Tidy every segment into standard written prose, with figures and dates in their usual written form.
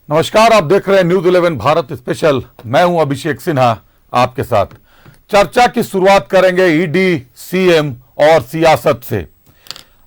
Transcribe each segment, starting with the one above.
नमस्कार, आप देख रहे हैं न्यूज 11 भारत स्पेशल। मैं हूं अभिषेक सिन्हा आपके साथ। चर्चा की शुरुआत करेंगे ईडी, सीएम और सियासत से।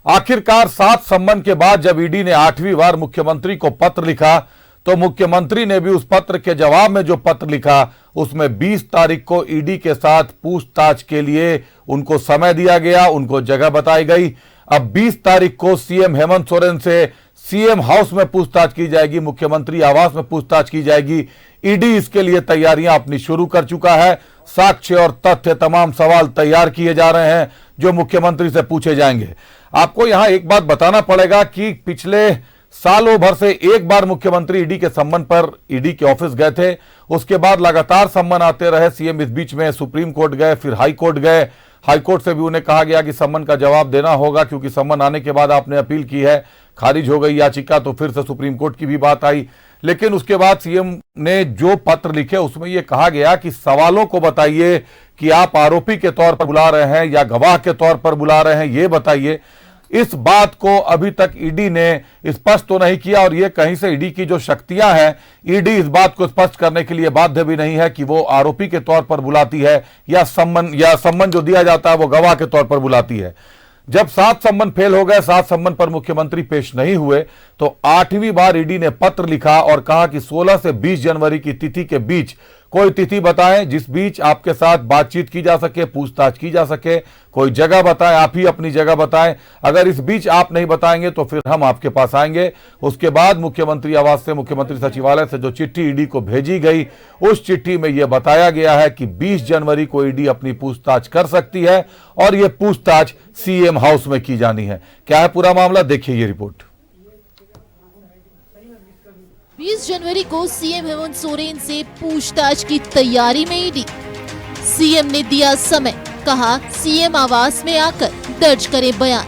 आखिरकार 7 संबंध के बाद जब ईडी ने 8वीं बार मुख्यमंत्री को पत्र लिखा तो मुख्यमंत्री ने भी उस पत्र के जवाब में जो पत्र लिखा उसमें 20 तारीख को ईडी के साथ पूछताछ के लिए उनको समय दिया गया, उनको जगह बताई गई। अब 20 तारीख को सीएम हेमंत सोरेन से सीएम हाउस में पूछताछ की जाएगी, मुख्यमंत्री आवास में पूछताछ की जाएगी। ईडी इसके लिए तैयारियां अपनी शुरू कर चुका है। साक्ष्य और तथ्य, तमाम सवाल तैयार किए जा रहे हैं जो मुख्यमंत्री से पूछे जाएंगे। आपको यहां एक बात बताना पड़ेगा कि पिछले सालों भर से एक बार मुख्यमंत्री ईडी के सम्मन पर ईडी के ऑफिस गए थे, उसके बाद लगातार सम्मन आते रहे। सीएम इस बीच में सुप्रीम कोर्ट गए, फिर हाई कोर्ट गए। हाई कोर्ट से भी उन्हें कहा गया कि सम्मन का जवाब देना होगा क्योंकि सम्मन आने के बाद आपने अपील की है, खारिज हो गई याचिका, तो फिर से सुप्रीम कोर्ट की भी बात आई। लेकिन उसके बाद सीएम ने जो पत्र लिखे उसमें यह कहा गया कि सवालों को बताइए कि आप आरोपी के तौर पर बुला रहे हैं या गवाह के तौर पर बुला रहे हैं, ये बताइए। इस बात को अभी तक ईडी ने स्पष्ट तो नहीं किया और ये कहीं से ईडी की जो शक्तियां हैं, ईडी इस बात को स्पष्ट करने के लिए बाध्य भी नहीं है कि वो आरोपी के तौर पर बुलाती है या सम्मन जो दिया जाता है वो गवाह के तौर पर बुलाती है। जब 7 सम्मन फेल हो गए, 7 सम्मन पर मुख्यमंत्री पेश नहीं हुए, तो 8वीं बार ईडी ने पत्र लिखा और कहा कि 16 से 20 जनवरी की तिथि के बीच कोई तिथि बताएं जिस बीच आपके साथ बातचीत की जा सके, पूछताछ की जा सके। कोई जगह बताएं, आप ही अपनी जगह बताएं। अगर इस बीच आप नहीं बताएंगे तो फिर हम आपके पास आएंगे। उसके बाद मुख्यमंत्री आवास से, मुख्यमंत्री सचिवालय से जो चिट्ठी ईडी को भेजी गई, उस चिट्ठी में यह बताया गया है कि 20 जनवरी को ईडी अपनी पूछताछ कर सकती है और यह पूछताछ सीएम हाउस में की जानी है। क्या है पूरा मामला, देखिए ये रिपोर्ट। 20 जनवरी को सीएम हेमंत सोरेन से पूछताछ की तैयारी में ईडी। सीएम ने दिया समय, कहा सीएम आवास में आकर दर्ज करे बयान।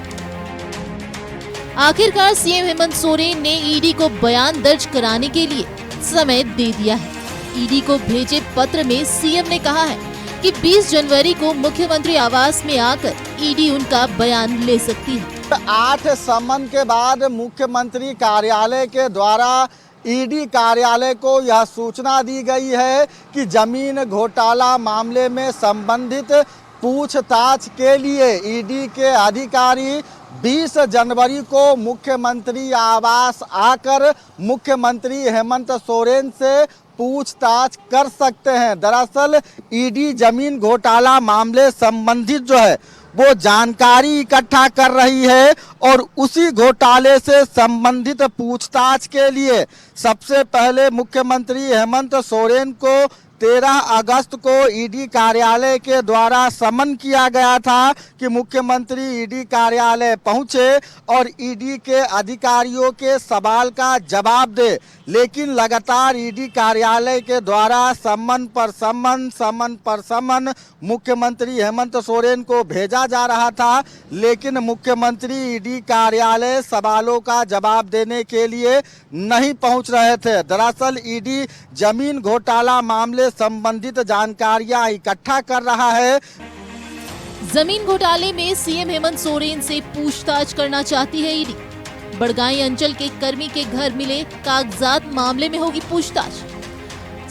आखिरकार सीएम हेमंत सोरेन ने ईडी को बयान दर्ज कराने के लिए समय दे दिया है। ईडी को भेजे पत्र में सीएम ने कहा है कि 20 जनवरी को मुख्यमंत्री आवास में आकर ईडी उनका बयान ले सकती है। 8 सम्मन के बाद मुख्यमंत्री कार्यालय के द्वारा ईडी कार्यालय को यह सूचना दी गई है कि जमीन घोटाला मामले में संबंधित पूछताछ के लिए ईडी के अधिकारी 20 जनवरी को मुख्यमंत्री आवास आकर मुख्यमंत्री हेमंत सोरेन से पूछताछ कर सकते हैं। दरअसल ईडी जमीन घोटाला मामले संबंधित जो है वो जानकारी इकट्ठा कर रही है और उसी घोटाले से संबंधित पूछताछ के लिए सबसे पहले मुख्यमंत्री हेमंत सोरेन को 13 अगस्त को ईडी कार्यालय के द्वारा समन किया गया था कि मुख्यमंत्री ईडी कार्यालय पहुंचे और ईडी के अधिकारियों के सवाल का जवाब दे। लेकिन लगातार ईडी कार्यालय के द्वारा सम्मन पर सम्मन मुख्यमंत्री हेमंत सोरेन को भेजा जा रहा था, लेकिन मुख्यमंत्री ईडी कार्यालय सवालों का जवाब देने के लिए नहीं पहुंच रहे थे। दरअसल ईडी जमीन घोटाला मामले संबंधित जानकारियां इकट्ठा कर रहा है। जमीन घोटाले में सीएम हेमंत सोरेन से पूछताछ करना चाहती है ईडी। बड़गाई अंचल के कर्मी के घर मिले कागजात मामले में होगी पूछताछ।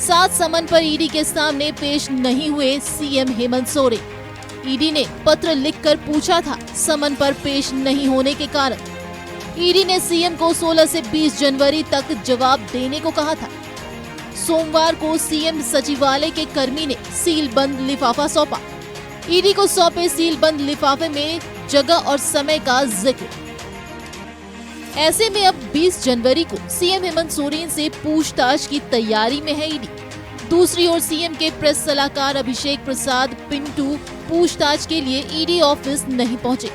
7 समन पर ईडी के सामने पेश नहीं हुए सीएम हेमंत सोरेन। ईडी ने पत्र लिखकर पूछा था, समन पर पेश नहीं होने के कारण ईडी ने सीएम को 16 से 20 जनवरी तक जवाब देने को कहा था। सोमवार को सीएम सचिवालय के कर्मी ने सीलबंद लिफाफा सौंपा। ईडी को सौंपे सीलबंद लिफाफे में जगह और समय का जिक्र। ऐसे में अब 20 जनवरी को सीएम हेमंत सोरेन से पूछताछ की तैयारी में है ईडी। दूसरी ओर सीएम के प्रेस सलाहकार अभिषेक प्रसाद पिंटू पूछताछ के लिए ईडी ऑफिस नहीं पहुंचे।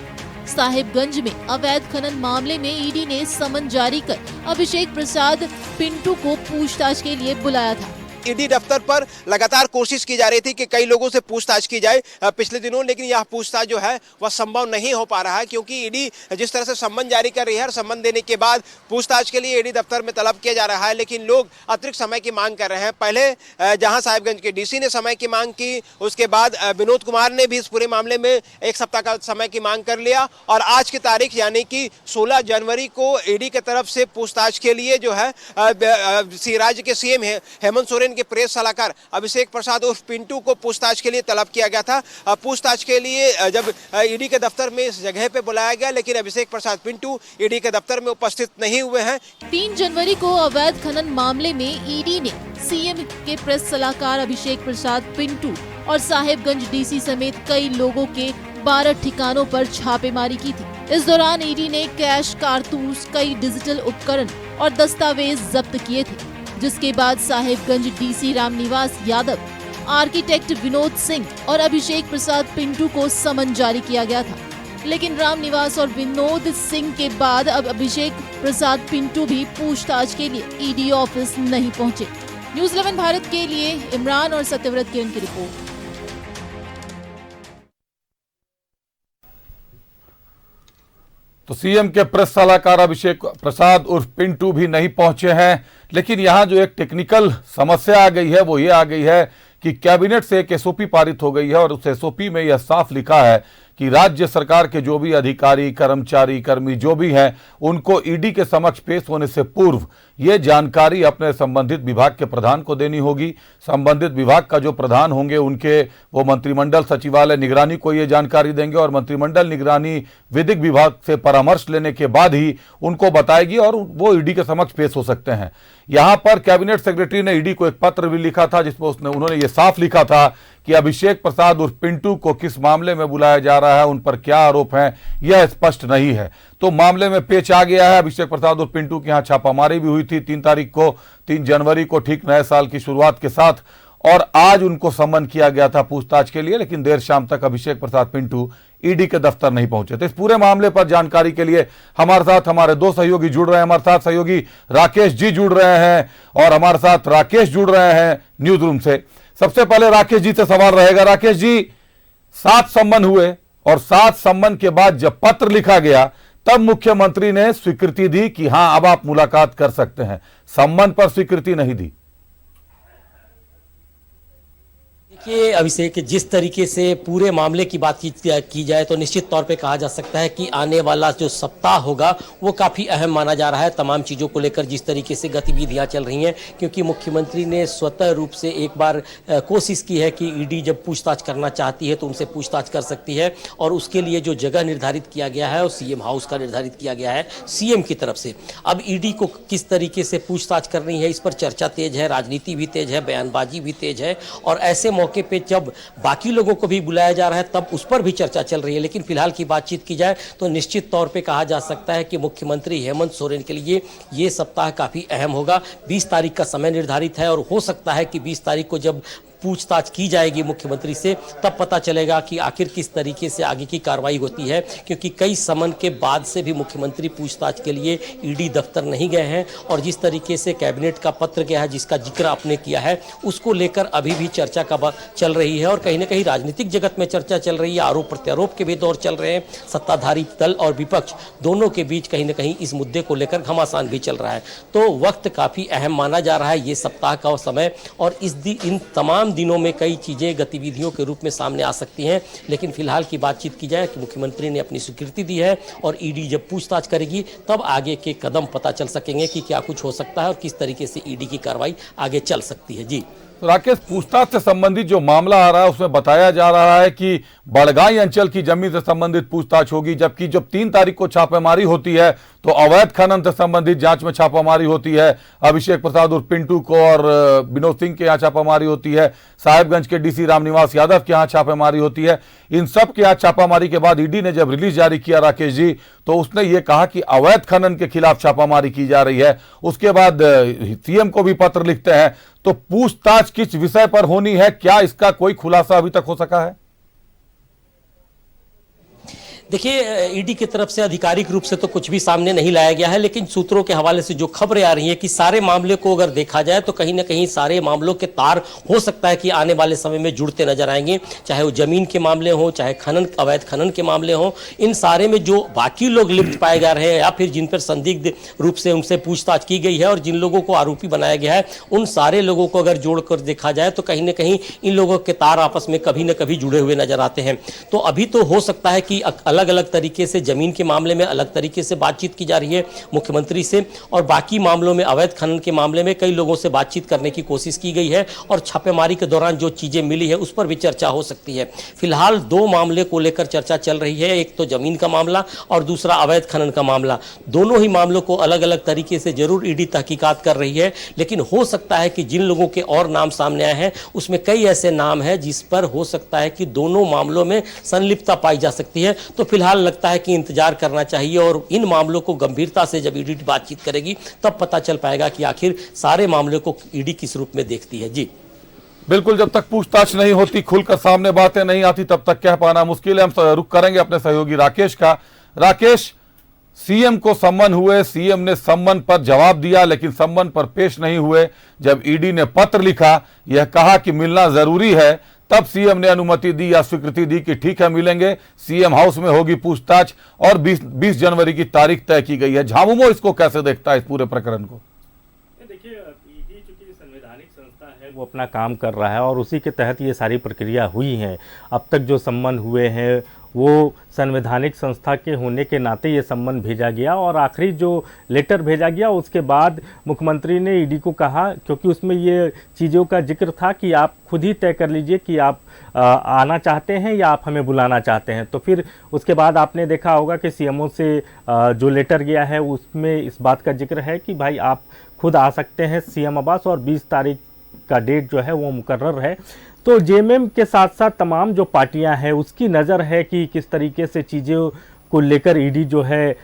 साहिबगंज में अवैध खनन मामले में ईडी ने समन जारी कर अभिषेक प्रसाद पिंटू को पूछताछ के लिए बुलाया था। ईडी दफ्तर पर लगातार कोशिश की जा रही थी कि कई लोगों से पूछताछ की जाए पिछले दिनों, लेकिन यह पूछताछ जो है वह संभव नहीं हो पा रहा है, क्योंकि ईडी जिस तरह से सम्मन जारी कर रही है और सम्मन देने के बाद पूछताछ के लिए ईडी दफ्तर में तलब किया जा रहा है, लेकिन लोग अतिरिक्त समय की मांग कर रहे हैं। पहले जहां साहिबगंज के डीसी ने समय की मांग की, उसके बाद विनोद कुमार ने भी इस पूरे मामले में एक सप्ताह का समय की मांग कर लिया, और आज की तारीख यानी कि 16 जनवरी को ईडी की तरफ से पूछताछ के लिए जो है राज्य के सीएम हेमंत सोरेन के प्रेस सलाहकार अभिषेक प्रसाद उर्फ पिंटू को पूछताछ के लिए तलब किया गया था। पूछताछ के लिए जब ईडी के दफ्तर में इस जगह पे बुलाया गया, लेकिन अभिषेक प्रसाद पिंटू ईडी के दफ्तर में उपस्थित नहीं हुए हैं। 3 जनवरी को अवैध खनन मामले में ईडी ने सीएम के प्रेस सलाहकार अभिषेक प्रसाद पिंटू और साहिबगंज डीसी समेत कई लोगों के 12 ठिकानों पर छापेमारी की थी। इस दौरान ईडी ने कैश, कारतूस, कई डिजिटल उपकरण और दस्तावेज जब्त किए थे, जिसके बाद साहिबगंज डीसी रामनिवास यादव, आर्किटेक्ट विनोद सिंह और अभिषेक प्रसाद पिंटू को समन जारी किया गया था। लेकिन रामनिवास और विनोद सिंह के बाद अब अभिषेक प्रसाद पिंटू भी पूछताछ के लिए ईडी ऑफिस नहीं पहुंचे। न्यूज़ 11 भारत के लिए इमरान और सत्यव्रत किरण की रिपोर्ट। तो सीएम के प्रेस सलाहकार अभिषेक प्रसाद उर्फ पिंटू भी नहीं पहुंचे हैं, लेकिन यहां जो एक टेक्निकल समस्या आ गई है वो ये आ गई है कि कैबिनेट से एक एसओपी पारित हो गई है, और उस एसओपी में यह साफ लिखा है कि राज्य सरकार के जो भी अधिकारी, कर्मचारी, कर्मी जो भी हैं, उनको ईडी के समक्ष पेश होने से पूर्व ये जानकारी अपने संबंधित विभाग के प्रधान को देनी होगी। संबंधित विभाग का जो प्रधान होंगे उनके वो मंत्रिमंडल सचिवालय निगरानी को ये जानकारी देंगे, और मंत्रिमंडल निगरानी विधिक विभाग से परामर्श लेने के बाद ही उनको बताएगी और वो ईडी के समक्ष पेश हो सकते हैं। यहाँ पर कैबिनेट सेक्रेटरी ने ईडी को एक पत्र भी लिखा था, जिसमें उन्होंने ये साफ लिखा था कि अभिषेक प्रसाद उर्फ पिंटू को किस मामले में बुलाया जा रहा है, उन पर क्या आरोप हैं, यह स्पष्ट नहीं है। तो मामले में पेच आ गया है। अभिषेक प्रसाद उर्फ पिंटू के यहाँ छापामारी भी हुई थी 3 जनवरी को, ठीक नए साल की शुरुआत के साथ, और आज उनको सम्मन किया गया था पूछताछ के लिए, लेकिन देर शाम तक अभिषेक प्रसाद पिंटू ईडी के दफ्तर नहीं पहुंचे। तो इस पूरे मामले पर जानकारी के लिए हमारे साथ हमारे 2 सहयोगी जुड़ रहे हैं। हमारे साथ सहयोगी राकेश जी जुड़ रहे हैं और हमारे साथ राकेश जुड़ रहे हैं न्यूज रूम से। सबसे पहले राकेश जी से सवाल रहेगा। राकेश जी, 7 सम्मन हुए और 7 सम्मन के बाद जब पत्र लिखा गया तब मुख्यमंत्री ने स्वीकृति दी कि हां अब आप मुलाकात कर सकते हैं, सम्मन पर स्वीकृति नहीं दी। देखिए अभिषेक, जिस तरीके से पूरे मामले की बात की जाए तो निश्चित तौर पे कहा जा सकता है कि आने वाला जो सप्ताह होगा वो काफ़ी अहम माना जा रहा है तमाम चीज़ों को लेकर, जिस तरीके से गतिविधियां चल रही हैं, क्योंकि मुख्यमंत्री ने स्वतः रूप से एक बार कोशिश की है कि ईडी जब पूछताछ करना चाहती है तो उनसे पूछताछ कर सकती है, और उसके लिए जो जगह निर्धारित किया गया है और सीएम हाउस का निर्धारित किया गया है सीएम की तरफ से। अब ईडी को किस तरीके से पूछताछ करनी है, इस पर चर्चा तेज है, राजनीति भी तेज है, बयानबाजी भी तेज है, और ऐसे मौके पे जब बाकी लोगों को भी बुलाया जा रहा है तब उस पर भी चर्चा चल रही है। लेकिन फिलहाल की बातचीत की जाए तो निश्चित तौर पे कहा जा सकता है कि मुख्यमंत्री हेमंत सोरेन के लिए ये सप्ताह काफी अहम होगा। 20 तारीख का समय निर्धारित है, और हो सकता है कि 20 तारीख को जब पूछताछ की जाएगी मुख्यमंत्री से तब पता चलेगा कि आखिर किस तरीके से आगे की कार्रवाई होती है, क्योंकि कई समन के बाद से भी मुख्यमंत्री पूछताछ के लिए ईडी दफ्तर नहीं गए हैं, और जिस तरीके से कैबिनेट का पत्र गया है जिसका जिक्र आपने किया है उसको लेकर अभी भी चर्चा का चल रही है, और कहीं ना कहीं राजनीतिक जगत में चर्चा चल रही है, आरोप प्रत्यारोप के भी दौर चल रहे हैं, सत्ताधारी दल और विपक्ष दोनों के बीच कहीं ना कहीं इस मुद्दे को लेकर घमासान भी चल रहा है। तो वक्त काफ़ी अहम माना जा रहा है ये सप्ताह का समय, और इन तमाम दिनों में कई चीजें गतिविधियों के रूप में सामने आ सकती हैं। लेकिन फिलहाल की बातचीत की जाए कि मुख्यमंत्री ने अपनी स्वीकृति दी है, और ईडी जब पूछताछ करेगी तब आगे के कदम पता चल सकेंगे कि क्या कुछ हो सकता है और किस तरीके से ईडी की कार्रवाई आगे चल सकती है। जी तो राकेश, पूछताछ से संबंधित जो मामला आ रहा है उसमें बताया जा रहा है कि बड़गाई अंचल की जमीन से संबंधित पूछताछ होगी, जबकि जब 3 तारीख को छापेमारी होती है तो अवैध खनन से संबंधित जांच में छापामारी होती है। अभिषेक प्रसाद उर्फ पिंटू को और विनोद सिंह के यहाँ छापामारी होती है, साहिबगंज के डीसी रामनिवास यादव के यहाँ छापेमारी होती है। इन सब के यहाँ छापामारी के बाद ईडी ने जब रिलीज जारी किया राकेश जी, तो उसने ये कहा कि अवैध खनन के खिलाफ छापामारी की जा रही है। उसके बाद सीएम को भी पत्र लिखते हैं। तो पूछताछ किस विषय पर होनी है, क्या इसका कोई खुलासा अभी तक हो सका है? देखिए, ईडी की तरफ से आधिकारिक रूप से तो कुछ भी सामने नहीं लाया गया है, लेकिन सूत्रों के हवाले से जो खबरें आ रही हैं कि सारे मामले को अगर देखा जाए तो कहीं ना कहीं सारे मामलों के तार हो सकता है कि आने वाले समय में जुड़ते नजर आएंगे, चाहे वो जमीन के मामले हों, चाहे अवैध खनन के मामले हों। इन सारे में जो बाकी लोग लिप्त पाए जा रहे हैं या फिर जिन पर संदिग्ध रूप से उनसे पूछताछ की गई है और जिन लोगों को आरोपी बनाया गया है, उन सारे लोगों को अगर जोड़कर देखा जाए तो कहीं ना कहीं इन लोगों के तार आपस में कभी न कभी जुड़े हुए नजर आते हैं। तो अभी तो हो सकता है कि अलग अलग तरीके से जमीन के मामले में अलग तरीके से बातचीत की जा रही है मुख्यमंत्री से, और बाकी मामलों में अवैध खनन के मामले में कई लोगों से बातचीत करने की कोशिश की गई है और छापेमारी के दौरान जो चीजें मिली है उस पर भी चर्चा हो सकती है। फिलहाल दो मामले को लेकर चर्चा चल रही है, एक तो जमीन का मामला और दूसरा अवैध खनन का मामला। दोनों ही मामलों को अलग अलग तरीके से जरूर ईडी तहकीकात कर रही है, लेकिन हो सकता है कि जिन लोगों के और नाम सामने आए हैं उसमें कई ऐसे नाम हैं जिस पर हो सकता है कि दोनों मामलों में संलिप्तता पाई जा सकती है। तो फिलहाल लगता है कि इंतजार करना चाहिए और इन मामलों को गंभीरता से जब ईडी बातचीत करेगी तब पता चल पाएगा कि आखिर सारे मामलों को ईडी किस रूप में देखती है। जी बिल्कुल, जब तक पूछताछ नहीं होती, खुलकर सामने बातें नहीं आती, तब तक कह पाना मुश्किल है। हम रुख करेंगे अपने सहयोगी राकेश का। राकेश, सीएम को सम्मन हुए, सीएम ने सम्मन पर जवाब दिया लेकिन सम्मन पर पेश नहीं हुए। जब ईडी ने पत्र लिखा, यह कहा कि मिलना जरूरी है, तब सीएम ने अनुमति दी या स्वीकृति दी कि ठीक है मिलेंगे, सीएम हाउस में होगी पूछताछ और 20 जनवरी की तारीख तय की गई है। झामुमो इसको कैसे देखता है इस पूरे प्रकरण को? देखिए, ईडी चूंकि संवैधानिक संस्था है, वो अपना काम कर रहा है और उसी के तहत ये सारी प्रक्रिया हुई है। अब तक जो सम्मन हुए हैं वो संवैधानिक संस्था के होने के नाते ये सम्मन भेजा गया और आखिरी जो लेटर भेजा गया उसके बाद मुख्यमंत्री ने ईडी को कहा, क्योंकि उसमें ये चीज़ों का जिक्र था कि आप खुद ही तय कर लीजिए कि आप आना चाहते हैं या आप हमें बुलाना चाहते हैं। तो फिर उसके बाद आपने देखा होगा कि सीएमओ से जो लेटर गया है उसमें इस बात का जिक्र है कि भाई आप खुद आ सकते हैं सीएम आवास, और 20 तारीख का डेट जो है वो मुकर्रर है। तो जेएमएम के साथ साथ तमाम जो पार्टियां हैं उसकी नज़र है कि किस तरीके से चीज़ों को लेकर ईडी जो है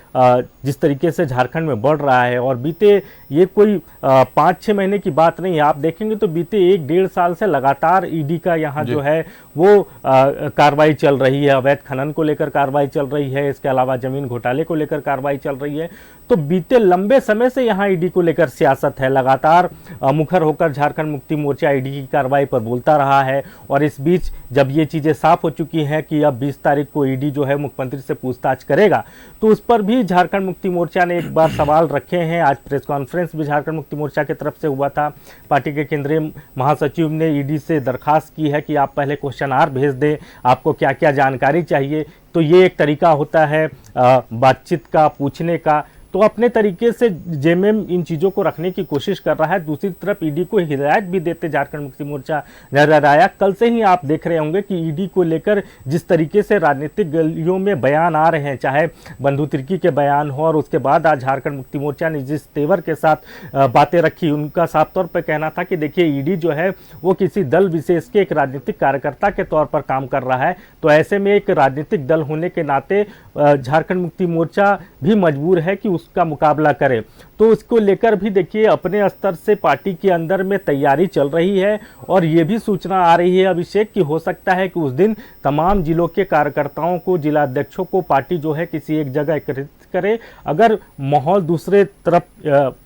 जिस तरीके से झारखंड में बढ़ रहा है, और बीते ये कोई 5-6 महीने की बात नहीं है, आप देखेंगे तो बीते 1-1.5 साल से लगातार ईडी का यहाँ जो है वो कार्रवाई चल रही है। अवैध खनन को लेकर कार्रवाई चल रही है, इसके अलावा जमीन घोटाले को लेकर कार्रवाई चल रही है। तो बीते लंबे समय से यहाँ ईडी को लेकर सियासत है। लगातार मुखर होकर झारखंड मुक्ति मोर्चा ईडी की कार्रवाई पर बोलता रहा है, और इस बीच जब ये चीज़ें साफ हो चुकी हैं कि अब 20 तारीख को ईडी जो है मुख्यमंत्री से पूछताछ करेगा, तो उस पर भी झारखंड मुक्ति मोर्चा ने एक बार सवाल रखे हैं। आज प्रेस कॉन्फ्रेंस भी झारखंड मुक्ति मोर्चा की तरफ से हुआ था। पार्टी के केंद्रीय महासचिव ने ईडी से दरखास्त की है कि आप पहले क्वेश्चन भेज दें, आपको क्या क्या जानकारी चाहिए। तो ये एक तरीका होता है बातचीत का, पूछने का। तो अपने तरीके से जेएमएम इन चीज़ों को रखने की कोशिश कर रहा है। दूसरी तरफ ईडी को हिदायत भी देते झारखंड मुक्ति मोर्चा नजर आया। कल से ही आप देख रहे होंगे कि ईडी को लेकर जिस तरीके से राजनीतिक गलियों में बयान आ रहे हैं, चाहे बंधु तिर्की के बयान हो, और उसके बाद आज झारखंड मुक्ति मोर्चा ने जिस तेवर के साथ बातें रखी, उनका साफ तौर पर कहना था कि देखिए ईडी जो है वो किसी दल विशेष के एक राजनीतिक कार्यकर्ता के तौर पर काम कर रहा है। तो ऐसे में एक राजनीतिक दल होने के नाते झारखंड मुक्ति मोर्चा भी मजबूर है कि उसका मुकाबला करे। तो उसको लेकर भी देखिए अपने स्तर से पार्टी के अंदर में तैयारी चल रही है, और ये भी सूचना आ रही है अभिषेक कि हो सकता है कि उस दिन तमाम जिलों के कार्यकर्ताओं को, जिला अध्यक्षों को पार्टी जो है किसी एक जगह एकत्रित करे। अगर माहौल दूसरे तरफ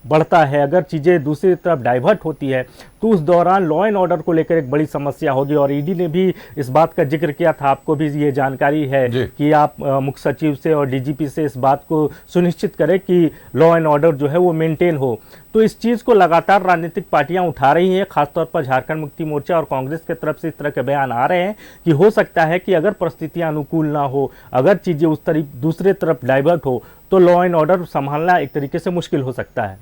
बढ़ता है, अगर चीज़ें दूसरी तरफ डाइवर्ट होती है, तो उस दौरान लॉ एंड ऑर्डर को लेकर एक बड़ी समस्या होगी। और ईडी ने भी इस बात का जिक्र किया था, आपको भी ये जानकारी है कि आप मुख्य सचिव से और डीजीपी से इस बात को सुनिश्चित करें कि लॉ एंड ऑर्डर जो है वो मेंटेन हो। तो इस चीज़ को लगातार राजनीतिक पार्टियां उठा रही हैं, खासतौर पर झारखंड मुक्ति मोर्चा और कांग्रेस की तरफ से इस तरह के बयान आ रहे हैं कि हो सकता है कि अगर परिस्थितियां अनुकूल ना हो, अगर चीज़ें उस तरीके दूसरे तरफ डाइवर्ट हो, तो लॉ एंड ऑर्डर संभालना एक तरीके से मुश्किल हो सकता है।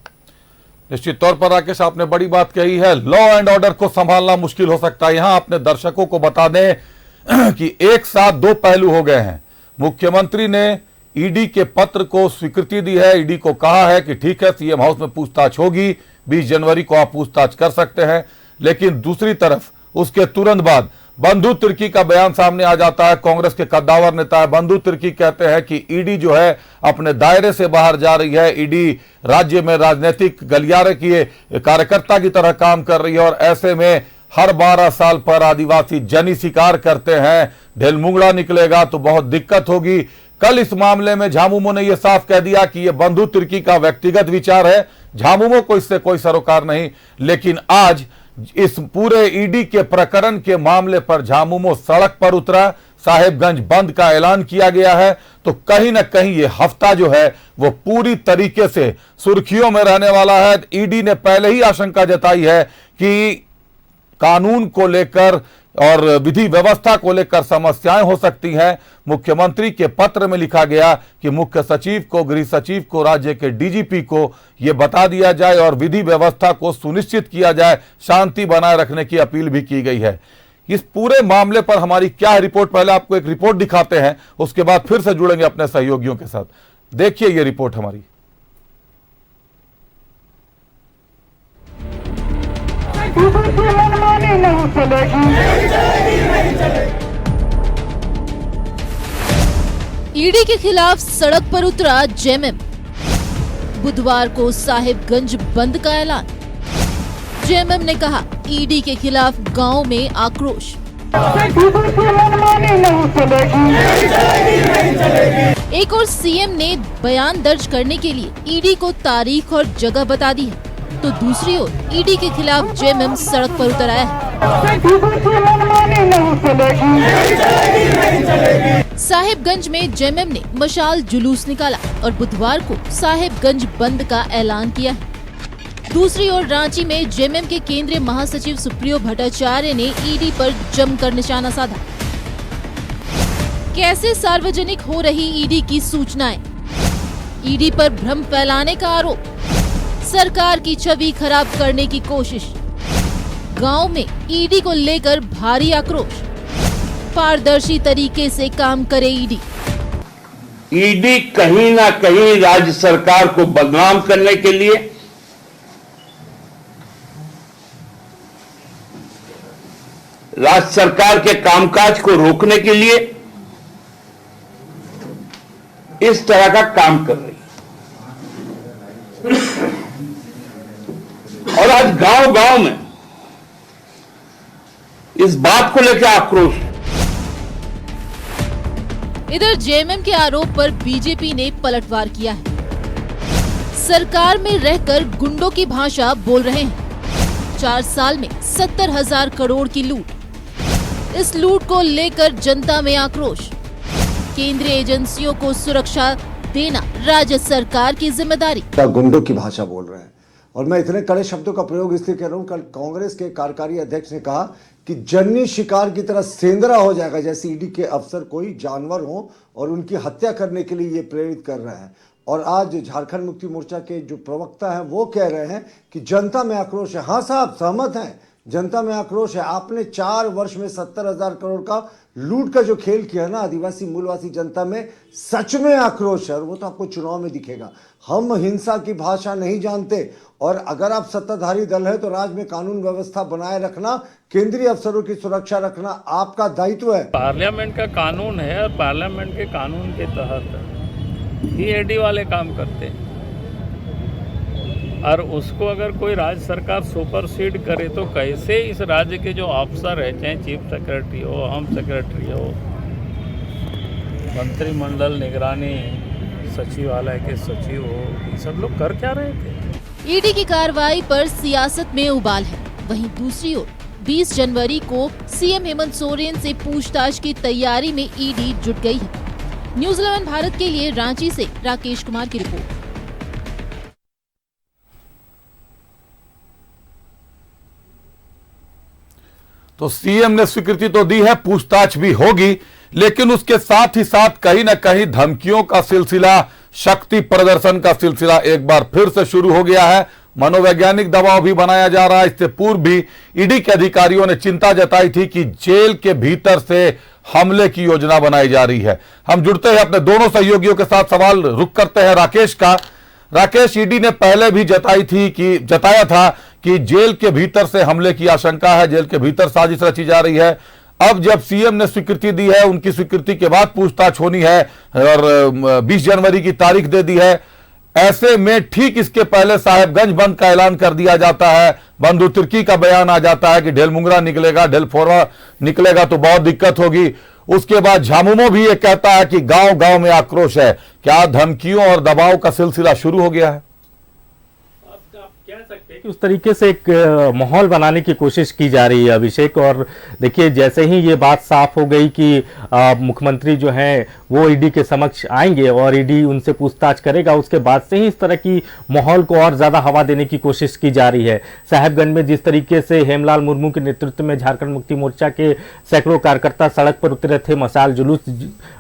निश्चित तौर पर राकेश, आपने बड़ी बात कही है, लॉ एंड ऑर्डर को संभालना मुश्किल हो सकता है। यहां अपने दर्शकों को बता दें कि एक साथ दो पहलू हो गए हैं। मुख्यमंत्री ने ईडी के पत्र को स्वीकृति दी है, ईडी को कहा है कि ठीक है सीएम हाउस में पूछताछ होगी, 20 जनवरी को आप पूछताछ कर सकते हैं। लेकिन दूसरी तरफ उसके तुरंत बाद बंधु तिर्की का बयान सामने आ जाता है। कांग्रेस के कद्दावर नेता है बंधु तिर्की, कहते हैं कि ईडी जो है अपने दायरे से बाहर जा रही है, ईडी राज्य में राजनीतिक गलियारे किए कार्यकर्ता की तरह काम कर रही है, और ऐसे में हर 12 साल पर आदिवासी जनी शिकार करते हैं, ढेलमुंगड़ा निकलेगा तो बहुत दिक्कत होगी। कल इस मामले में झामुमो ने यह साफ कह दिया कि यह बंधु तिर्की का व्यक्तिगत विचार है, झामुमो को इससे कोई सरोकार नहीं। लेकिन आज इस पूरे ईडी के प्रकरण के मामले पर झामुमो सड़क पर उतरा, साहेबगंज बंद का ऐलान किया गया है। तो कहीं ना कहीं ये हफ्ता जो है वो पूरी तरीके से सुर्खियों में रहने वाला है। ईडी ने पहले ही आशंका जताई है कि कानून को लेकर और विधि व्यवस्था को लेकर समस्याएं हो सकती हैं। मुख्यमंत्री के पत्र में लिखा गया कि मुख्य सचिव को, गृह सचिव को, राज्य के डीजीपी को यह बता दिया जाए और विधि व्यवस्था को सुनिश्चित किया जाए, शांति बनाए रखने की अपील भी की गई है। इस पूरे मामले पर हमारी क्या है रिपोर्ट, पहले आपको एक रिपोर्ट दिखाते हैं, उसके बाद फिर से जुड़ेंगे अपने सहयोगियों के साथ। देखिए ये रिपोर्ट हमारी। ईडी के खिलाफ सड़क पर उतरा जेएमएम, बुधवार को साहिबगंज बंद का ऐलान। जेएमएम ने कहा, ईडी के खिलाफ गांव में आक्रोश। एक और सीएम ने बयान दर्ज करने के लिए ईडी को तारीख और जगह बता दी है, तो दूसरी ओर ईडी के खिलाफ जेएमएम सड़क पर उतर आया है। साहिबगंज में जेएमएम ने मशाल जुलूस निकाला और बुधवार को साहिबगंज बंद का ऐलान किया है। दूसरी ओर रांची में जेएमएम के केंद्रीय महासचिव सुप्रियो भट्टाचार्य ने ईडी पर जमकर निशाना साधा। कैसे सार्वजनिक हो रही ईडी की सूचनाएं, ईडी पर भ्रम फैलाने का आरोप, सरकार की छवि खराब करने की कोशिश, गांव में ईडी को लेकर भारी आक्रोश, पारदर्शी तरीके से काम करे ईडी। ईडी कहीं ना कहीं राज्य सरकार को बदनाम करने के लिए, राज्य सरकार के कामकाज को रोकने के लिए इस तरह का काम कर रही है। और आज गांव गांव में इस बात को लेकर आक्रोश। इधर जेएमएम के आरोप पर बीजेपी ने पलटवार किया है। सरकार में रहकर गुंडों की भाषा बोल रहे हैं। 4 साल में 70,000 करोड़ की लूट। इस लूट को लेकर जनता में आक्रोश। केंद्रीय एजेंसियों को सुरक्षा देना राज्य सरकार की जिम्मेदारी। गुंडों की भाषा बोल रहे हैं और मैं इतने कड़े शब्दों का प्रयोग इसलिए कर रहा हूं, कल कांग्रेस के कार्यकारी अध्यक्ष ने कहा कि जन्नी शिकार की तरह सेंधरा हो जाएगा, जैसे ईडी के अफसर कोई जानवर हो और उनकी हत्या करने के लिए ये प्रेरित कर रहे हैं। और आज झारखंड मुक्ति मोर्चा के जो प्रवक्ता हैं वो कह रहे हैं कि जनता में आक्रोश है। हाँ साहब, सहमत हैं, जनता में आक्रोश है। आपने 4 वर्ष में 70,000 करोड़ का लूट का जो खेल किया ना, आदिवासी मूलवासी जनता में सच में आक्रोश है और वो तो आपको चुनाव में दिखेगा। हम हिंसा की भाषा नहीं जानते और अगर आप सत्ताधारी दल है तो राज्य में कानून व्यवस्था बनाए रखना, केंद्रीय अफसरों की सुरक्षा रखना आपका दायित्व है। पार्लियामेंट का कानून है और पार्लियामेंट के कानून के तहत ही ईडी वाले काम करते हैं और उसको अगर कोई राज्य सरकार सुपरसीड करे तो कैसे इस राज्य के जो अफसर है, चाहे चीफ सेक्रेटरी हो, होम सेक्रेटरी हो, मंत्रिमंडल निगरानी सचिवालय के सचिव हो, ये सब लोग कर क्या रहे थे। ईडी की कार्रवाई पर सियासत में उबाल है। वहीं दूसरी ओर 20 जनवरी को सीएम हेमंत सोरेन से पूछताछ की तैयारी में ईडी जुट गई है। न्यूज़ 11 भारत के लिए रांची से राकेश कुमार की रिपोर्ट। तो सीएम ने स्वीकृति तो दी है, पूछताछ भी होगी, लेकिन उसके साथ ही साथ कहीं ना कहीं धमकियों का सिलसिला, शक्ति प्रदर्शन का सिलसिला एक बार फिर से शुरू हो गया है। मनोवैज्ञानिक दबाव भी बनाया जा रहा है। इससे पूर्व भी ईडी के अधिकारियों ने चिंता जताई थी कि जेल के भीतर से हमले की योजना बनाई जा रही है। हम जुड़ते हैं अपने दोनों सहयोगियों के साथ, सवाल रुक करते हैं राकेश का। राकेश, ईडी ने पहले भी जताया था कि जेल के भीतर से हमले की आशंका है, जेल के भीतर साजिश रची जा रही है। अब जब सीएम ने स्वीकृति दी है, उनकी स्वीकृति के बाद पूछताछ होनी है और 20 जनवरी की तारीख दे दी है, ऐसे में ठीक इसके पहले साहेबगंज बंद का ऐलान कर दिया जाता है। बंधु तिर्की का बयान आ जाता है कि ढेल मुंगरा निकलेगा, ढेल फोरवा निकलेगा तो बहुत दिक्कत होगी। उसके बाद झामुमो भी ये कहता है कि गांव गांव में आक्रोश है। क्या धमकियों और दबाव का सिलसिला शुरू हो गया है? कह सकते हैं कि उस तरीके से एक माहौल बनाने की कोशिश की जा रही है अभिषेक। और देखिए, जैसे ही ये बात साफ हो गई कि मुख्यमंत्री जो हैं वो ईडी के समक्ष आएंगे और ईडी उनसे पूछताछ करेगा, उसके बाद से ही इस तरह की माहौल को और ज्यादा हवा देने की कोशिश की जा रही है। साहेबगंज में जिस तरीके से हेमलाल मुर्मू के नेतृत्व में झारखंड मुक्ति मोर्चा के सैकड़ों कार्यकर्ता सड़क पर उतरे थे, मशाल जुलूस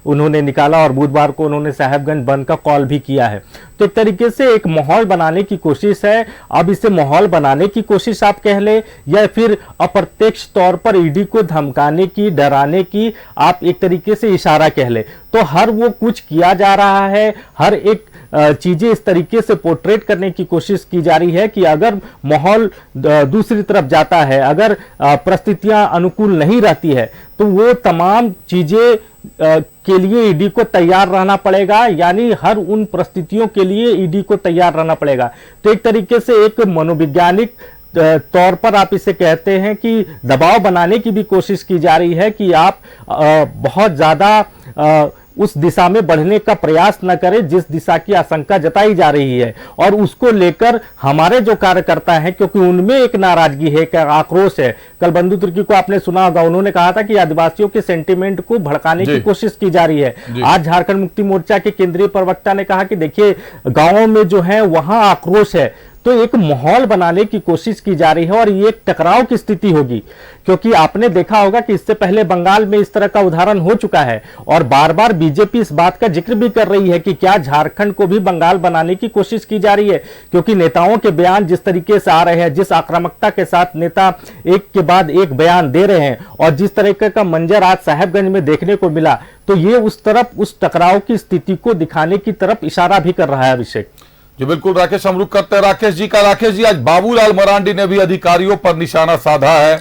उन्होंने निकाला और बुधवार को उन्होंने साहेबगंज बंद का कॉल भी किया है। तो एक तरीके से एक माहौल बनाने की कोशिश है। अब इसे माहौल बनाने की कोशिश आप कह ले या फिर अप्रत्यक्ष तौर पर ईडी को धमकाने की, डराने की आप एक तरीके से इशारा कह ले, तो हर वो कुछ किया जा रहा है। हर एक चीजें इस तरीके से पोर्ट्रेट करने की कोशिश की जा रही है कि अगर माहौल दूसरी तरफ जाता है, अगर परिस्थितियां अनुकूल नहीं रहती है, तो वो तमाम चीजें के लिए ईडी को तैयार रहना पड़ेगा। यानी हर उन परिस्थितियों के लिए ईडी को तैयार रहना पड़ेगा। तो एक तरीके से एक मनोवैज्ञानिक तौर पर आप इसे कहते हैं कि दबाव बनाने की भी कोशिश की जा रही है कि आप बहुत ज्यादा उस दिशा में बढ़ने का प्रयास न करें जिस दिशा की आशंका जताई जा रही है। और उसको लेकर हमारे जो कार्यकर्ता हैं, क्योंकि उनमें एक नाराजगी है, एक आक्रोश है। कल बंधु तिर्की को आपने सुना होगा, उन्होंने कहा था कि आदिवासियों के सेंटिमेंट को भड़काने की कोशिश की जा रही है। आज झारखंड मुक्ति मोर्चा के केंद्रीय प्रवक्ता ने कहा कि देखिए, गांवों में जो है वहां आक्रोश है, तो एक माहौल बनाने की कोशिश की जा रही है और ये एक टकराव की स्थिति होगी। क्योंकि आपने देखा होगा कि इससे पहले बंगाल में इस तरह का उदाहरण हो चुका है और बार बार बीजेपी इस बात का जिक्र भी कर रही है कि क्या झारखंड को भी बंगाल बनाने की कोशिश की जा रही है। क्योंकि नेताओं के बयान जिस तरीके से आ रहे हैं, जिस आक्रामकता के साथ नेता एक के बाद एक बयान दे रहे हैं और जिस तरीके का मंजर आज साहेबगंज में देखने को मिला, तो ये उस तरफ, उस टकराव की स्थिति को दिखाने की तरफ इशारा भी कर रहा है। अभिषेक जी बिल्कुल, राकेश हम रुक करते हैं राकेश जी का। राकेश जी, आज बाबूलाल मरांडी ने भी अधिकारियों पर निशाना साधा है।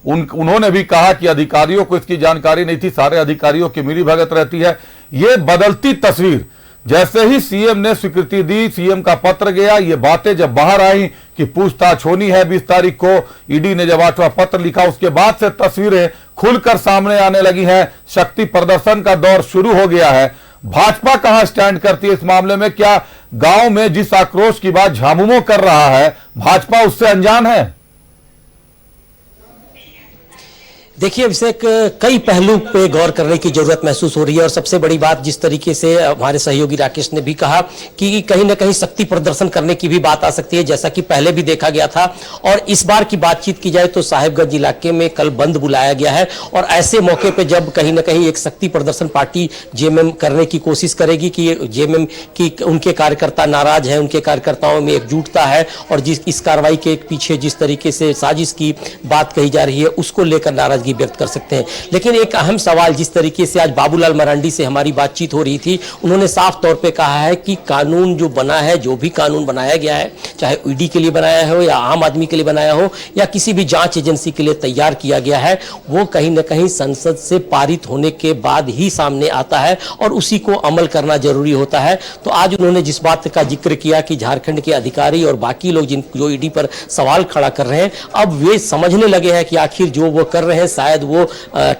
उन्होंने भी कहा कि अधिकारियों को इसकी जानकारी नहीं थी, सारे अधिकारियों की मिलीभगत रहती है। ये बदलती तस्वीर, जैसे ही सीएम ने स्वीकृति दी, सीएम का पत्र गया, ये बातें जब बाहर आई कि पूछताछ होनी है 20 तारीख को, ईडी ने जब 8वां पत्र लिखा, उसके बाद से तस्वीरें खुलकर सामने आने लगी हैं। शक्ति प्रदर्शन का दौर शुरू हो गया है। भाजपा कहां स्टैंड करती है इस मामले में? क्या गांव में जिस आक्रोश की बात झामुमो कर रहा है, भाजपा उससे अनजान है? देखिए अभिषेक, कई पहलू पे गौर करने की जरूरत महसूस हो रही है और सबसे बड़ी बात, जिस तरीके से हमारे सहयोगी राकेश ने भी कहा कि कहीं ना कहीं शक्ति प्रदर्शन करने की भी बात आ सकती है, जैसा कि पहले भी देखा गया था। और इस बार की बातचीत की जाए तो साहेबगंज इलाके में कल बंद बुलाया गया है और ऐसे मौके पे जब कहीं ना कहीं एक शक्ति प्रदर्शन पार्टी जेएमएम करने की कोशिश करेगी कि जेएमएम की उनके कार्यकर्ता नाराज हैं, उनके कार्यकर्ताओं में एकजुटता है और इस कार्रवाई के पीछे जिस तरीके से साजिश की बात कही जा रही है, उसको लेकर नाराजगी व्यक्त कर सकते हैं। लेकिन एक अहम सवाल, जिस तरीके से आज बाबूलाल मरांडी से हमारी बातचीत हो रही थी, उन्होंने साफ तौर पे कहा है कि कानून जो बना है, जो भी कानून बनाया गया है, चाहे ईडी के लिए बनाया हो या आम आदमी के लिए बनाया हो या किसी भी जांच एजेंसी के लिए तैयार किया गया है, वो कहीं ना कहीं संसद से पारित होने के बाद ही सामने आता है और उसी को अमल करना जरूरी होता है। तो आज उन्होंने जिस बात का जिक्र किया कि झारखंड के अधिकारी और बाकी लोग जो ईडी पर सवाल खड़ा कर रहे हैं, अब वे समझने लगे हैं कि आखिर जो वो कर रहे हैं शायद वो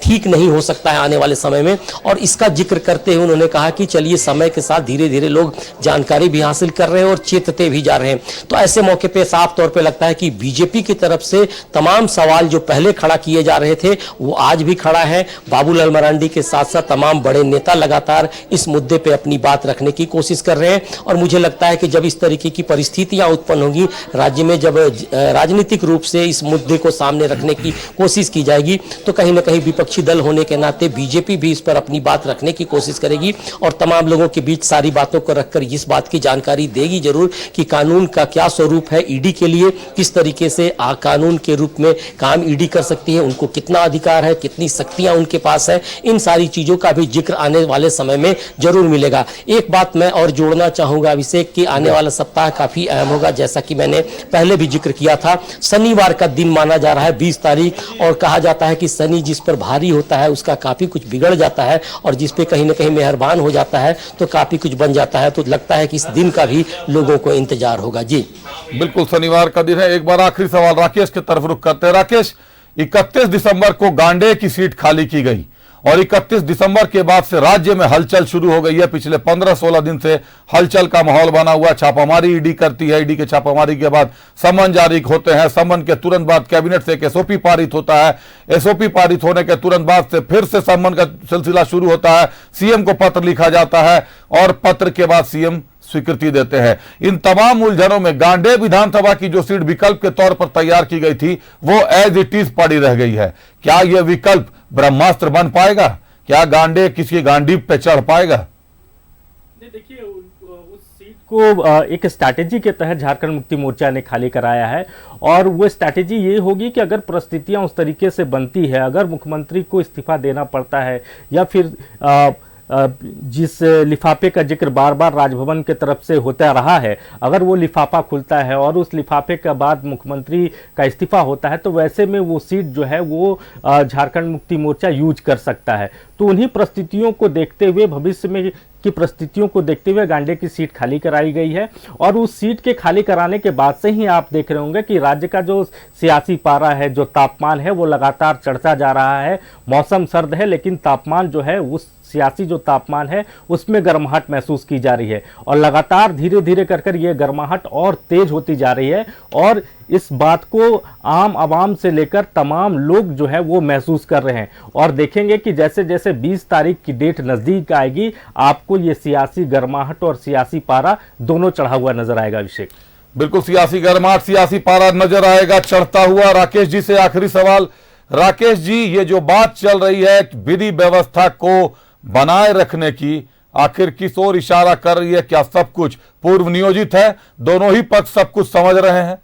ठीक नहीं हो सकता है आने वाले समय में। और इसका जिक्र करते हुए उन्होंने कहा कि चलिए, समय के साथ धीरे धीरे लोग जानकारी भी हासिल कर रहे हैं और चेतते भी जा रहे हैं। तो ऐसे मौके पे साफ तौर पे लगता है कि बीजेपी की तरफ से तमाम सवाल जो पहले खड़ा किए जा रहे थे वो आज भी खड़ा है। बाबूलाल मरांडी के साथ साथ तमाम बड़े नेता लगातार इस मुद्दे पे अपनी बात रखने की कोशिश कर रहे हैं और मुझे लगता है कि जब इस तरीके की परिस्थितियां उत्पन्न होंगी राज्य में, जब राजनीतिक रूप से इस मुद्दे को सामने रखने की कोशिश की जाएगी, तो कहीं ना कहीं विपक्षी दल होने के नाते बीजेपी भी इस पर अपनी बात रखने की कोशिश करेगी और तमाम लोगों के बीच सारी बातों को रखकर इस बात की जानकारी देगी जरूर कि कानून का क्या स्वरूप है ईडी के लिए, किस तरीके से कानून के रूप में काम ईडी कर सकती है, उनको कितना अधिकार है, कितनी शक्तियां उनके पास है। इन सारी चीजों का भी जिक्र आने वाले समय में जरूर मिलेगा। एक बात मैं और जोड़ना चाहूंगा अभिषेक कि आने वाला सप्ताह काफी अहम होगा, जैसा कि मैंने पहले भी जिक्र किया था। शनिवार का दिन माना जा रहा है 20 तारीख और कहा जाता है कि शनि जिस पर भारी होता है उसका काफी कुछ बिगड़ जाता है और जिस पे कहीं ना कहीं मेहरबान हो जाता है तो काफी कुछ बन जाता है। तो लगता है कि इस दिन का भी लोगों को इंतजार होगा। जी बिल्कुल, शनिवार का दिन है। एक बार आखिरी सवाल राकेश की तरफ रुख करते हैं। राकेश, 31 दिसंबर को गांडे की सीट खाली की गई और 31 दिसंबर के बाद से राज्य में हलचल शुरू हो गई है। पिछले 15-16 दिन से हलचल का माहौल बना हुआ। छापामारी ईडी करती है। ईडी के छापामारी के बाद समन जारी होते हैं। समन के तुरंत बाद कैबिनेट से एक एसओपी पारित होता है। एसओपी पारित होने के तुरंत बाद से फिर से समन का सिलसिला शुरू होता है। सीएम को पत्र लिखा जाता है और पत्र के बाद सीएम स्वीकृति देते हैं। इन तमाम उलझनों में गांडेय विधानसभा की जो सीट विकल्प के तौर पर तैयार की गई थी वो एज इट इज पड़ी रह गई है। क्या यह विकल्प ब्रह्मास्त्र बन पाएगा? क्या गांडेय किसी गांडीव पे चढ़ पाएगा? देखिए, उस सीट को एक स्ट्रैटेजी के तहत झारखंड मुक्ति मोर्चा ने खाली कराया है और वो स्ट्रैटेजी ये होगी कि अगर परिस्थितियां उस तरीके से बनती है, अगर मुख्यमंत्री को इस्तीफा देना पड़ता है या फिर जिस लिफाफे का जिक्र बार बार राजभवन के तरफ से होता रहा है, अगर वो लिफाफा खुलता है और उस लिफाफे के बाद मुख्यमंत्री का इस्तीफा होता है तो वैसे में वो सीट जो है वो झारखंड मुक्ति मोर्चा यूज कर सकता है। तो उन्हीं परिस्थितियों को देखते हुए, भविष्य में की परिस्थितियों को देखते हुए गांडे की सीट खाली कराई गई है। और उस सीट के खाली कराने के बाद से ही आप देख रहे होंगे कि राज्य का जो सियासी पारा है, जो तापमान है, वो लगातार चढ़ता जा रहा है। मौसम सर्द है लेकिन तापमान जो है, उस सियासी जो तापमान है उसमें गर्माहट महसूस की जा रही है और लगातार धीरे धीरे कर ये गर्माहट और तेज होती जा रही है। और इस बात को आम आवाम से लेकर तमाम लोग जो है वो महसूस कर रहे हैं और देखेंगे कि जैसे जैसे 20 तारीख की डेट नजदीक आएगी, आपको ये सियासी गर्माहट और सियासी पारा दोनों चढ़ा हुआ नजर आएगा। अभिषेक, बिल्कुल, सियासी गर्माहट, सियासी पारा नजर आएगा चढ़ता हुआ। राकेश जी से आखिरी सवाल। राकेश जी, ये जो बात चल रही है विधि व्यवस्था को बनाए रखने की, आखिर किस ओर इशारा कर रही है? क्या सब कुछ पूर्व नियोजित है? दोनों ही पक्ष सब कुछ समझ रहे हैं?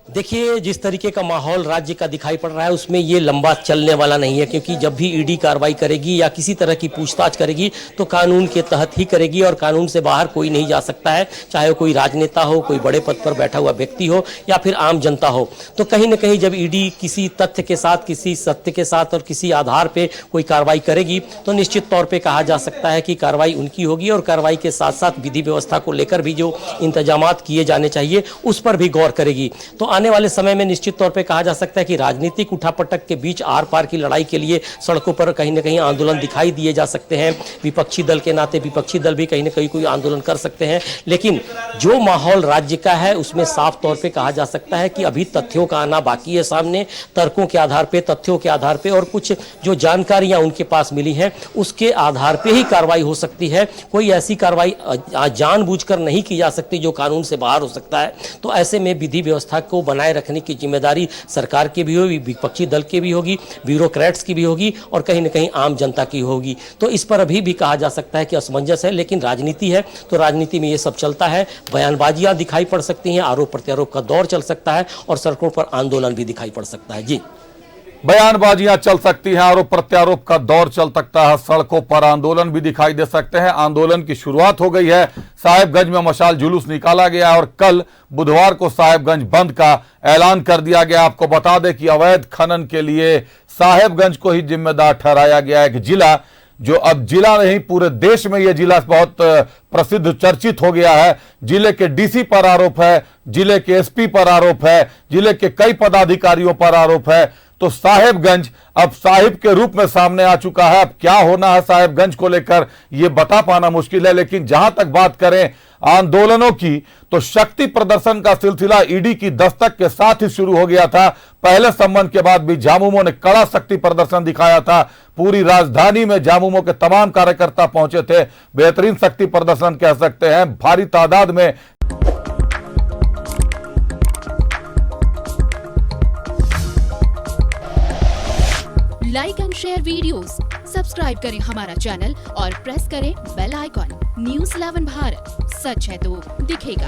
देखिए, जिस तरीके का माहौल राज्य का दिखाई पड़ रहा है उसमें ये लंबा चलने वाला नहीं है, क्योंकि जब भी ईडी कार्रवाई करेगी या किसी तरह की पूछताछ करेगी तो कानून के तहत ही करेगी और कानून से बाहर कोई नहीं जा सकता है, चाहे वो कोई राजनेता हो, कोई बड़े पद पर बैठा हुआ व्यक्ति हो या फिर आम जनता हो। तो कहीं ना कहीं जब ईडी किसी तथ्य के साथ, किसी सत्य के साथ और किसी आधार पर कोई कार्रवाई करेगी तो निश्चित तौर पर कहा जा सकता है कि कार्रवाई उनकी होगी और कार्रवाई के साथ साथ विधि व्यवस्था को लेकर भी जो इंतजाम किए जाने चाहिए उस पर भी गौर करेगी। तो आने वाले समय में निश्चित तौर पे कहा जा सकता है कि राजनीतिक उठापटक के बीच आर पार की लड़ाई के लिए सड़कों पर कहीं ना कहीं आंदोलन दिखाई दिए जा सकते हैं। विपक्षी दल के नाते विपक्षी दल भी कहीं ना कहीं कोई आंदोलन कर सकते हैं, लेकिन जो माहौल राज्य का है उसमें साफ तौर पे कहा जा सकता है कि अभी तथ्यों का आना बाकी है सामने। तर्कों के आधार पे, तथ्यों के आधार पे और कुछ जो जानकारियां उनके पास मिली हैं उसके आधार पे ही कार्रवाई हो सकती है। कोई ऐसी कार्रवाई जानबूझकर नहीं की जा सकती जो कानून से बाहर हो सकता है। तो ऐसे में विधि व्यवस्था को बनाए रखने की जिम्मेदारी सरकार की भी होगी, विपक्षी दल की भी होगी, ब्यूरोक्रेट्स की भी होगी और कहीं ना कहीं आम जनता की होगी। तो इस पर अभी भी कहा जा सकता है कि असमंजस है, लेकिन राजनीति है तो राजनीति में ये सब चलता है। बयानबाजियां दिखाई पड़ सकती हैं, आरोप प्रत्यारोप का दौर चल सकता है और सड़कों पर आंदोलन भी दिखाई पड़ सकता है। जी, बयानबाजियां चल सकती हैं, आरोप प्रत्यारोप का दौर चल सकता है, सड़कों पर आंदोलन भी दिखाई दे सकते हैं। आंदोलन की शुरुआत हो गई है। साहेबगंज में मशाल जुलूस निकाला गया और कल बुधवार को साहेबगंज बंद का ऐलान कर दिया गया। आपको बता दें कि अवैध खनन के लिए साहेबगंज को ही जिम्मेदार ठहराया गया है। एक जिला जो अब जिला नहीं, पूरे देश में यह जिला बहुत प्रसिद्ध चर्चित हो गया है। जिले के डीसी पर आरोप है, जिले के एसपी पर आरोप है, जिले के कई पदाधिकारियों पर आरोप है। तो साहेबगंज अब साहिब के रूप में सामने आ चुका है। अब क्या होना है साहेबगंज को लेकर यह बता पाना मुश्किल है, लेकिन जहां तक बात करें आंदोलनों की तो शक्ति प्रदर्शन का सिलसिला ईडी की दस्तक के साथ ही शुरू हो गया था। पहले संबंध के बाद भी झामुमो ने कड़ा शक्ति प्रदर्शन दिखाया था। पूरी राजधानी में झामुमो के तमाम कार्यकर्ता पहुंचे थे। बेहतरीन शक्ति प्रदर्शन कह सकते हैं, भारी तादाद में। Like and share videos, subscribe करें हमारा चैनल और प्रेस करें बेल आइकॉन। न्यूज़ 11 भारत, सच है तो दिखेगा।